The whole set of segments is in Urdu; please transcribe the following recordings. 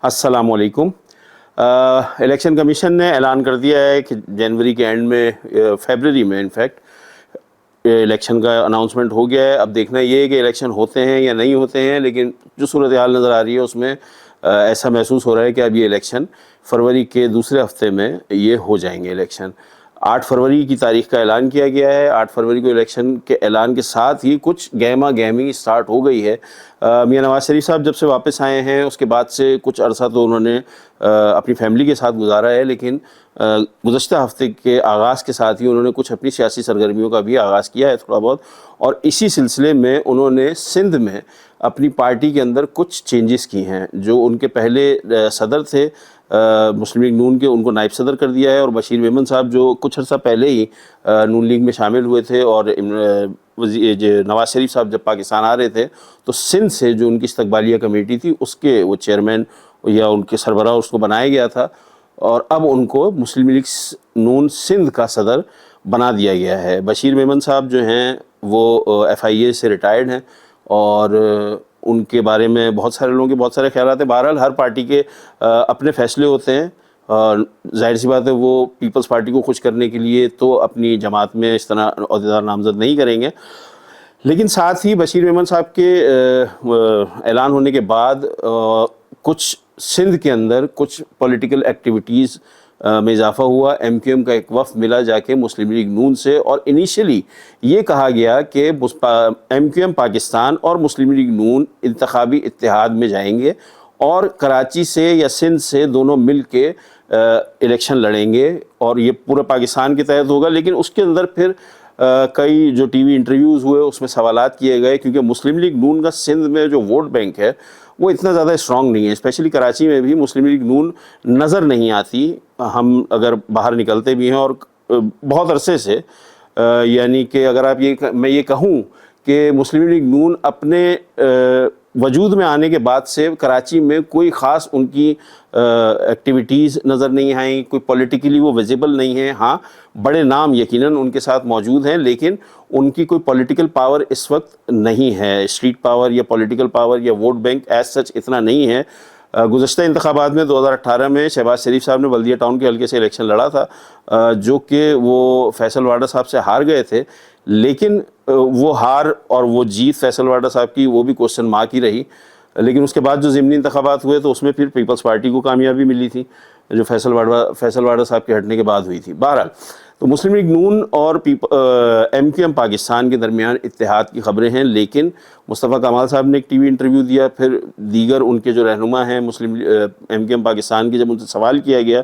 السلام علیکم۔ الیکشن کمیشن نے اعلان کر دیا ہے کہ جنوری کے اینڈ میں، فیبرری میں انفیکٹ الیکشن کا اناؤنسمنٹ ہو گیا ہے۔ اب دیکھنا یہ ہے کہ الیکشن ہوتے ہیں یا نہیں ہوتے ہیں، لیکن جو صورتحال نظر آ رہی ہے اس میں ایسا محسوس ہو رہا ہے کہ اب یہ الیکشن فروری کے دوسرے ہفتے میں یہ ہو جائیں گے الیکشن۔ 8 فروری کی تاریخ کا اعلان کیا گیا ہے۔ 8 فروری کو الیکشن کے اعلان کے ساتھ ہی کچھ گہما گہمی سٹارٹ ہو گئی ہے۔ میاں نواز شریف صاحب جب سے واپس آئے ہیں اس کے بعد سے کچھ عرصہ تو انہوں نے اپنی فیملی کے ساتھ گزارا ہے، لیکن گزشتہ ہفتے کے آغاز کے ساتھ ہی انہوں نے کچھ اپنی سیاسی سرگرمیوں کا بھی آغاز کیا ہے تھوڑا بہت، اور اسی سلسلے میں انہوں نے سندھ میں اپنی پارٹی کے اندر کچھ چینجز کی ہیں۔ جو ان کے پہلے صدر تھے مسلم لیگ نون کے، ان کو نائب صدر کر دیا ہے، اور بشیر میمن صاحب جو کچھ عرصہ پہلے ہی نون لیگ میں شامل ہوئے تھے، اور نواز شریف صاحب جب پاکستان آ رہے تھے تو سندھ سے جو ان کی استقبالیہ کمیٹی تھی اس کے وہ چیئرمین یا ان کے سربراہ اس کو بنایا گیا تھا، اور اب ان کو مسلم لیگ نون سندھ کا صدر بنا دیا گیا ہے۔ بشیر میمن صاحب جو ہیں وہ FIA سے ریٹائرڈ ہیں، اور ان کے بارے میں بہت سارے لوگوں کے بہت سارے خیالات ہیں۔ بہرحال ہر پارٹی کے اپنے فیصلے ہوتے ہیں، اور ظاہر سی بات ہے وہ پیپلز پارٹی کو خوش کرنے کے لیے تو اپنی جماعت میں اس طرح عہدیدار نامزد نہیں کریں گے، لیکن ساتھ ہی بشیر میمن صاحب کے اعلان ہونے کے بعد کچھ سندھ کے اندر کچھ پولیٹیکل ایکٹیویٹیز میں اضافہ ہوا۔ MQM کا ایک وفد ملا جا کے مسلم لیگ نون سے، اور انیشلی یہ کہا گیا کہ MQM پاکستان اور مسلم لیگ نون انتخابی اتحاد میں جائیں گے، اور کراچی سے یا سندھ سے دونوں مل کے الیکشن لڑیں گے، اور یہ پورے پاکستان کے تحت ہوگا۔ لیکن اس کے اندر پھر کئی جو ٹی وی انٹرویوز ہوئے اس میں سوالات کیے گئے، کیونکہ مسلم لیگ نون کا سندھ میں جو ووٹ بینک ہے وہ اتنا زیادہ اسٹرانگ نہیں ہے، اسپیشلی کراچی میں بھی مسلم لیگ نون نظر نہیں آتی۔ ہم اگر باہر نکلتے بھی ہیں، اور بہت عرصے سے، یعنی کہ اگر آپ میں یہ کہوں کہ مسلم لیگ نون اپنے وجود میں آنے کے بعد سے کراچی میں کوئی خاص ان کی ایکٹیویٹیز نظر نہیں آئیں، کوئی پولیٹیکلی وہ ویزیبل نہیں ہے۔ ہاں بڑے نام یقیناً ان کے ساتھ موجود ہیں، لیکن ان کی کوئی پولیٹیکل پاور اس وقت نہیں ہے، اسٹریٹ پاور یا پولیٹیکل پاور یا ووٹ بینک ایز سچ اتنا نہیں ہے۔ گزشتہ انتخابات میں 2018 میں شہباز شریف صاحب نے بلدیہ ٹاؤن کے حلقے سے الیکشن لڑا تھا، جو کہ وہ فیصل واڈا صاحب سے ہار گئے تھے، لیکن وہ ہار اور وہ جیت فیصل واڈا صاحب کی وہ بھی کوسچن مارک ہی رہی۔ لیکن اس کے بعد جو ضمنی انتخابات ہوئے تو اس میں پھر پیپلز پارٹی کو کامیابی ملی تھی، جو فیصل واڈا صاحب کے ہٹنے کے بعد ہوئی تھی۔ بہرحال تو مسلم لیگ نون اور MQM پاکستان کے درمیان اتحاد کی خبریں ہیں، لیکن مصطفیٰ کمال صاحب نے ایک ٹی وی انٹرویو دیا، پھر دیگر ان کے جو رہنما ہیں MQM پاکستان کے، جب ان سے سوال کیا گیا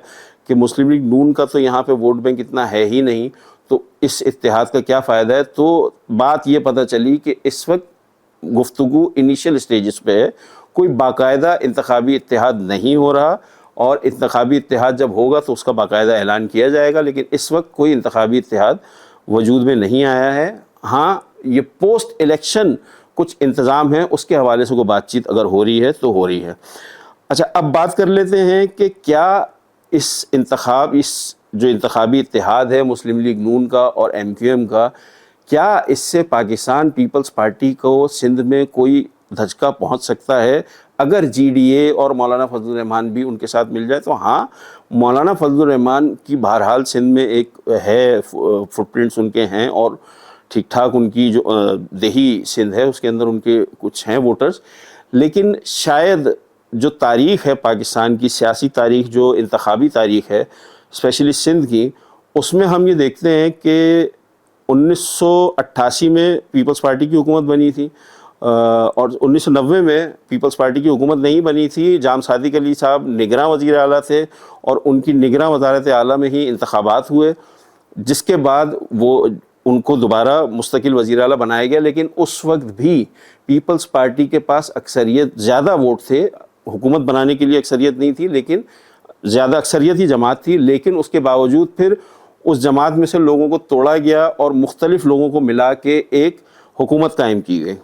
کہ مسلم لیگ نون کا تو یہاں پہ ووٹ بینک اتنا ہے ہی نہیں، تو اس اتحاد کا کیا فائدہ ہے، تو بات یہ پتہ چلی کہ اس وقت گفتگو انیشل سٹیجز پہ ہے، کوئی باقاعدہ انتخابی اتحاد نہیں ہو رہا، اور انتخابی اتحاد جب ہوگا تو اس کا باقاعدہ اعلان کیا جائے گا، لیکن اس وقت کوئی انتخابی اتحاد وجود میں نہیں آیا ہے۔ ہاں یہ پوسٹ الیکشن کچھ انتظام ہیں، اس کے حوالے سے کوئی بات چیت اگر ہو رہی ہے تو ہو رہی ہے۔ اچھا، اب بات کر لیتے ہیں کہ کیا اس جو انتخابی اتحاد ہے مسلم لیگ نون کا اور MQM کا، کیا اس سے پاکستان پیپلز پارٹی کو سندھ میں کوئی دھچکا پہنچ سکتا ہے اگر GDA اور مولانا فضل الرحمان بھی ان کے ساتھ مل جائے؟ تو ہاں، مولانا فضل الرحمان کی بہرحال سندھ میں ایک ہے، فٹ پرنٹس ان کے ہیں، اور ٹھیک ٹھاک ان کی جو دیہی سندھ ہے اس کے اندر ان کے کچھ ہیں ووٹرز، لیکن شاید جو تاریخ ہے پاکستان کی سیاسی تاریخ، جو انتخابی تاریخ ہے اسپیشلی سندھ کی، اس میں ہم یہ دیکھتے ہیں کہ 1988 میں پیپلز پارٹی کی حکومت بنی تھی، اور 1990 میں پیپلز پارٹی کی حکومت نہیں بنی تھی۔ جام صادق علی صاحب نگراں وزیر اعلیٰ تھے، اور ان کی نگراں وزارت اعلیٰ میں ہی انتخابات ہوئے، جس کے بعد وہ ان کو دوبارہ مستقل وزیر اعلیٰ بنایا گیا، لیکن اس وقت بھی پیپلز پارٹی کے پاس اکثریت، زیادہ ووٹ تھے، حکومت بنانے کے لیے اکثریت نہیں تھی، لیکن زیادہ اکثریت ہی جماعت تھی، لیکن اس کے باوجود پھر اس جماعت میں سے لوگوں کو توڑا گیا اور مختلف لوگوں کو ملا کے ایک حکومت قائم کی گئی۔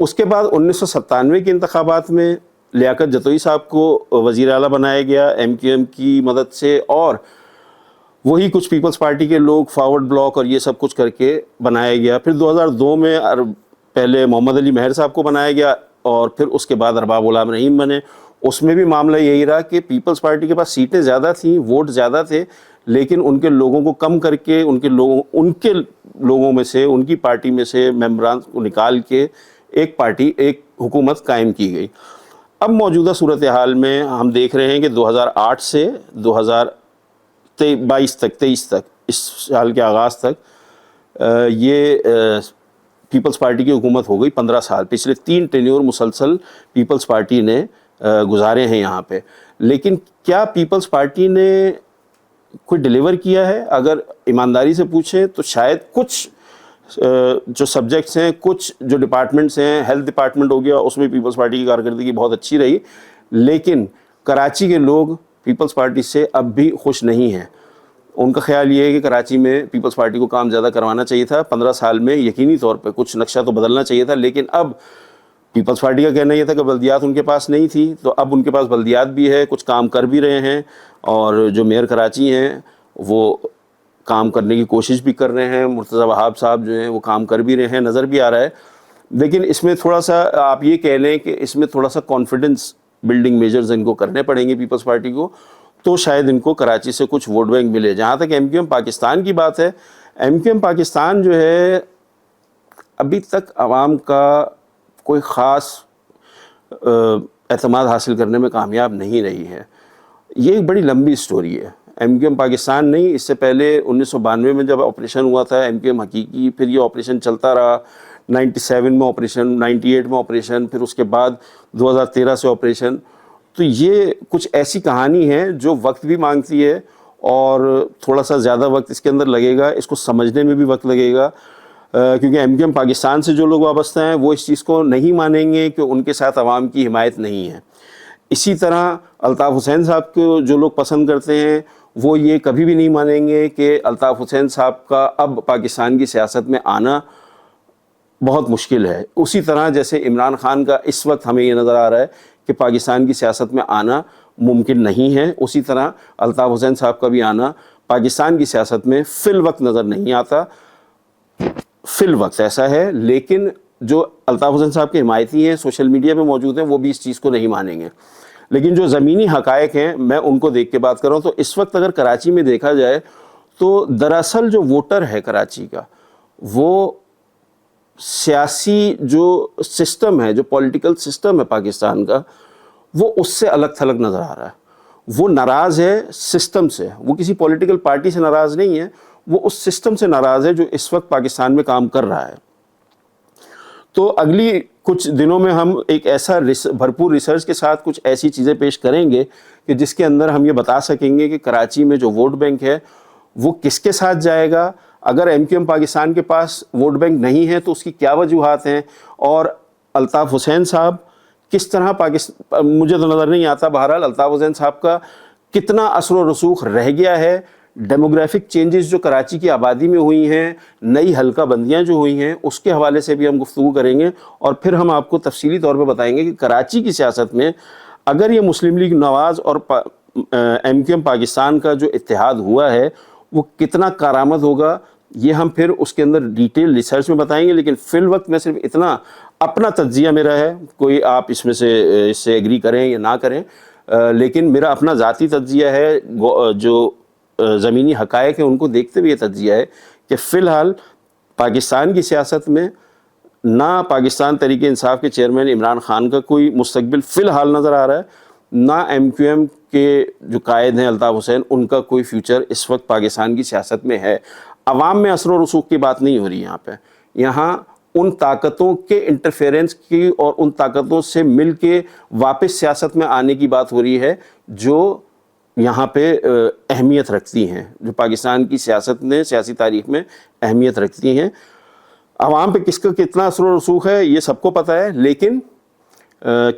اس کے بعد 1997 کے انتخابات میں لیاقت جتوئی صاحب کو وزیر اعلیٰ بنایا گیا MQM کی مدد سے، اور وہی کچھ پیپلز پارٹی کے لوگ فارورڈ بلاک اور یہ سب کچھ کر کے بنایا گیا۔ پھر 2002 میں پہلے محمد علی مہر صاحب کو بنایا گیا، اور پھر اس کے بعد ارباب غلام رحیم بنے۔ اس میں بھی معاملہ یہی رہا کہ پیپلز پارٹی کے پاس سیٹیں زیادہ تھیں، ووٹ زیادہ تھے، لیکن ان کے لوگوں کو کم کر کے ان کے لوگوں میں سے، ان کی پارٹی میں سے ممبران کو نکال کے ایک پارٹی، ایک حکومت قائم کی گئی۔ اب موجودہ صورتحال میں ہم دیکھ رہے ہیں کہ 2008 سے 2022 تک، 23 تک، اس سال کے آغاز تک یہ پیپلز پارٹی کی حکومت ہو گئی 15 سال، پچھلے 3 ٹینیور مسلسل پیپلز پارٹی نے گزارے ہیں یہاں پہ۔ لیکن کیا پیپلز پارٹی نے کوئی ڈیلیور کیا ہے؟ اگر ایمانداری سے پوچھیں تو شاید کچھ جو سبجیکٹس ہیں، کچھ جو ڈپارٹمنٹس ہیں، ہیلتھ ڈپارٹمنٹ ہو گیا، اس میں پیپلز پارٹی کی کارکردگی بہت اچھی رہی، لیکن کراچی کے لوگ پیپلز پارٹی سے اب بھی خوش نہیں ہیں۔ ان کا خیال یہ ہے کہ کراچی میں پیپلز پارٹی کو کام زیادہ کروانا چاہیے تھا 15 سال میں، یقینی طور پہ کچھ نقشہ تو بدلنا چاہیے تھا، لیکن اب پیپلز پارٹی کا کہنا یہ تھا کہ بلدیات ان کے پاس نہیں تھی، تو اب ان کے پاس بلدیات بھی ہے، کچھ کام کر بھی رہے ہیں، اور جو میئر کراچی ہیں وہ کام کرنے کی کوشش بھی کر رہے ہیں، مرتضی وہاب صاحب جو ہیں وہ کام کر بھی رہے ہیں، نظر بھی آ رہا ہے۔ لیکن اس میں تھوڑا سا آپ یہ کہہ لیں کہ اس میں تھوڑا سا کانفیڈنس بلڈنگ میجرز ان کو کرنے پڑیں گے پیپلز پارٹی کو، تو شاید ان کو کراچی سے کچھ ووٹ بینک ملے۔ جہاں تک ایم کیو ایم پاکستان کی بات ہے، ایم کیو ایم پاکستان جو ہے ابھی تک عوام کا کوئی خاص اعتماد حاصل کرنے میں کامیاب نہیں رہی ہے۔ یہ ایک بڑی لمبی سٹوری ہے۔ ایم کیو ایم پاکستان نہیں، اس سے پہلے 1992 میں جب آپریشن ہوا تھا ایم کیو ایم حقیقی، پھر یہ آپریشن چلتا رہا، 97 میں آپریشن، 98 میں آپریشن، پھر اس کے بعد 2013 سے آپریشن۔ تو یہ کچھ ایسی کہانی ہے جو وقت بھی مانگتی ہے، اور تھوڑا سا زیادہ وقت اس کے اندر لگے گا، اس کو سمجھنے میں بھی وقت لگے گا، کیونکہ ایم کیو ایم پاکستان سے جو لوگ وابستہ ہیں وہ اس چیز کو نہیں مانیں گے کہ ان کے ساتھ عوام کی حمایت نہیں ہے۔ اسی طرح الطاف حسین صاحب کو جو لوگ پسند کرتے ہیں وہ یہ کبھی بھی نہیں مانیں گے کہ الطاف حسین صاحب کا اب پاکستان کی سیاست میں آنا بہت مشکل ہے۔ اسی طرح جیسے عمران خان کا اس وقت ہمیں یہ نظر آ رہا ہے کہ پاکستان کی سیاست میں آنا ممکن نہیں ہے، اسی طرح الطاف حسین صاحب کا بھی آنا پاکستان کی سیاست میں فی الوقت نظر نہیں آتا۔ فی الوقت ایسا ہے، لیکن جو الطاف حسین صاحب کے حمایتی ہیں، سوشل میڈیا پہ موجود ہیں، وہ بھی اس چیز کو نہیں مانیں گے۔ لیکن جو زمینی حقائق ہیں میں ان کو دیکھ کے بات کر رہا ہوں، تو اس وقت اگر کراچی میں دیکھا جائے تو دراصل جو ووٹر ہے کراچی کا، وہ سیاسی جو سسٹم ہے، جو پولیٹیکل سسٹم ہے پاکستان کا، وہ اس سے الگ تھلگ نظر آ رہا ہے۔ وہ ناراض ہے سسٹم سے، وہ کسی پولیٹیکل پارٹی سے ناراض نہیں ہے، وہ اس سسٹم سے ناراض ہے جو اس وقت پاکستان میں کام کر رہا ہے۔ تو اگلی کچھ دنوں میں ہم ایک ایسا بھرپور ریسرچ کے ساتھ کچھ ایسی چیزیں پیش کریں گے کہ جس کے اندر ہم یہ بتا سکیں گے کہ کراچی میں جو ووٹ بینک ہے وہ کس کے ساتھ جائے گا۔ اگر ایم کیو ایم پاکستان کے پاس ووٹ بینک نہیں ہے تو اس کی کیا وجوہات ہیں، اور الطاف حسین صاحب کس طرح مجھے تو نظر نہیں آتا، بہرحال الطاف حسین صاحب کا کتنا اثر و رسوخ رہ گیا ہے۔ ڈیموگرافک چینجز جو کراچی کی آبادی میں ہوئی ہیں، نئی حلقہ بندیاں جو ہوئی ہیں، اس کے حوالے سے بھی ہم گفتگو کریں گے، اور پھر ہم آپ کو تفصیلی طور پہ بتائیں گے کہ کراچی کی سیاست میں اگر یہ مسلم لیگ نواز اور ایم کیو ایم پاکستان کا جو اتحاد ہوا ہے وہ کتنا کارآمد ہوگا، یہ ہم پھر اس کے اندر ڈیٹیل ریسرچ میں بتائیں گے۔ لیکن فی الوقت میں صرف اتنا اپنا تجزیہ میرا ہے، کوئی آپ اس میں سے اس سے ایگری کریں یا نہ کریں، لیکن میرا اپنا ذاتی تجزیہ ہے، جو زمینی حقائق ہیں ان کو دیکھتے ہوئے یہ تجزیہ ہے کہ فی الحال پاکستان کی سیاست میں نہ پاکستان تحریک انصاف کے چیئرمین عمران خان کا کوئی مستقبل فی الحال نظر آ رہا ہے، نہ ایم کیو ایم کے جو قائد ہیں الطاف حسین، ان کا کوئی فیوچر اس وقت پاکستان کی سیاست میں ہے۔ عوام میں اثر و رسوخ کی بات نہیں ہو رہی یہاں پہ، یہاں ان طاقتوں کے انٹرفیرنس کی اور ان طاقتوں سے مل کے واپس سیاست میں آنے کی بات ہو رہی ہے جو یہاں پہ اہمیت رکھتی ہیں، جو پاکستان کی سیاست میں، سیاسی تاریخ میں اہمیت رکھتی ہیں۔ عوام پہ کس کا کتنا اثر و رسوخ ہے یہ سب کو پتہ ہے، لیکن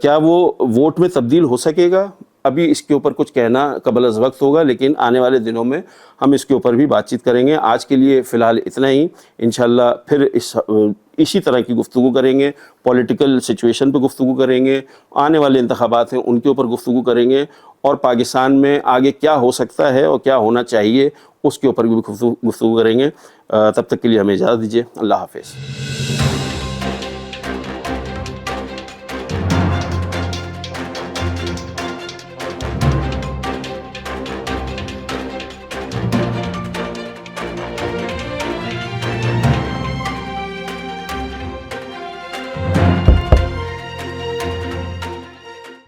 کیا وہ ووٹ میں تبدیل ہو سکے گا، ابھی اس کے اوپر کچھ کہنا قبل از وقت ہوگا، لیکن آنے والے دنوں میں ہم اس کے اوپر بھی بات چیت کریں گے۔ آج کے لیے فی الحال اتنا ہی، انشاءاللہ پھر اسی طرح کی گفتگو کریں گے، پولیٹیکل سچویشن پہ گفتگو کریں گے، آنے والے انتخابات ہیں ان کے اوپر گفتگو کریں گے، اور پاکستان میں آگے کیا ہو سکتا ہے اور کیا ہونا چاہیے اس کے اوپر بھی گفتگو کریں گے۔ تب تک کے لیے ہمیں اجازت دیجیے، اللہ حافظ۔